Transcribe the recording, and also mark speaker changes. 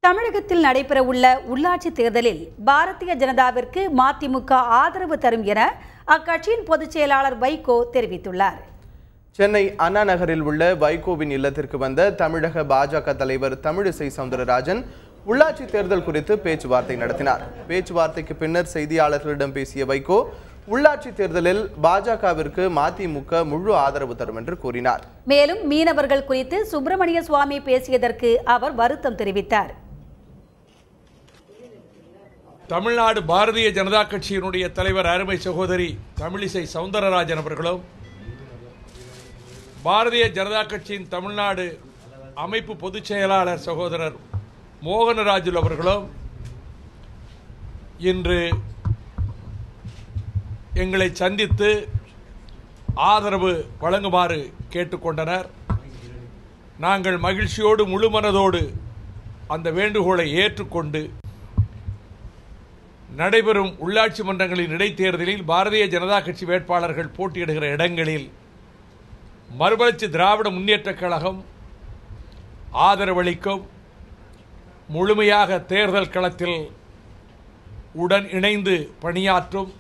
Speaker 1: தமிழகத்தில் நடைபெறவுள்ள உள்ளாட்சி தேர்தலில் பாரதிய ஜனதாவிற்கு மதிமுக ஆதரவு தரும் என அக்கட்சியின் பொதுச் செயலாளர் வைகோ தெரிவித்துள்ளார்.
Speaker 2: சென்னை அண்ணா நகரில் உள்ள வைகோவின் இல்லத்திற்கு வந்த தமிழக பாஜக தலைவர் தமிழிசை சவுந்தரராஜன் உள்ளாட்சி தேர்தல் குறித்து பேச்சுவார்த்தை நடத்தினார். பேச்சுவார்த்தைக்கு பின்னர் செய்தியாளர்களிடம் பேசிய வைகோ உள்ளாட்சி தேர்தலில் பாஜகவிற்கு மதிமுக முழு ஆதரவு தரும் என்று கூறினார்.
Speaker 1: மேலும் மீனவர்கள் குறித்து சுப்பிரமணிய சுவாமி பேசியதற்கு அவர் வருத்தம் தெரிவித்தார்.
Speaker 3: தமிழ்நாடு பாரதிய ஜனதா கட்சியினுடைய தலைவர் அருமை சகோதரி தமிழிசை சவுந்தரராஜன் அவர்களும், பாரதிய ஜனதா கட்சியின் தமிழ்நாடு அமைப்பு பொதுச் செயலாளர் சகோதரர் மோகனராஜு அவர்களும் இன்று எங்களை சந்தித்து ஆதரவு வழங்குமாறு கேட்டுக்கொண்டனர். நாங்கள் மகிழ்ச்சியோடு முழுமனதோடு அந்த வேண்டுகோளை ஏற்றுக்கொண்டு நடைபெறும் உள்ளாட்சி மன்றங்களின் இடைத்தேர்தலில் பாரதிய ஜனதா கட்சி வேட்பாளர்கள் போட்டியிடுகிற இடங்களில் மறுமலர்ச்சி திராவிட முன்னேற்றக் கழகம் ஆதரவளிக்கும், முழுமையாக தேர்தல் களத்தில் உடன் இணைந்து பணியாற்றும்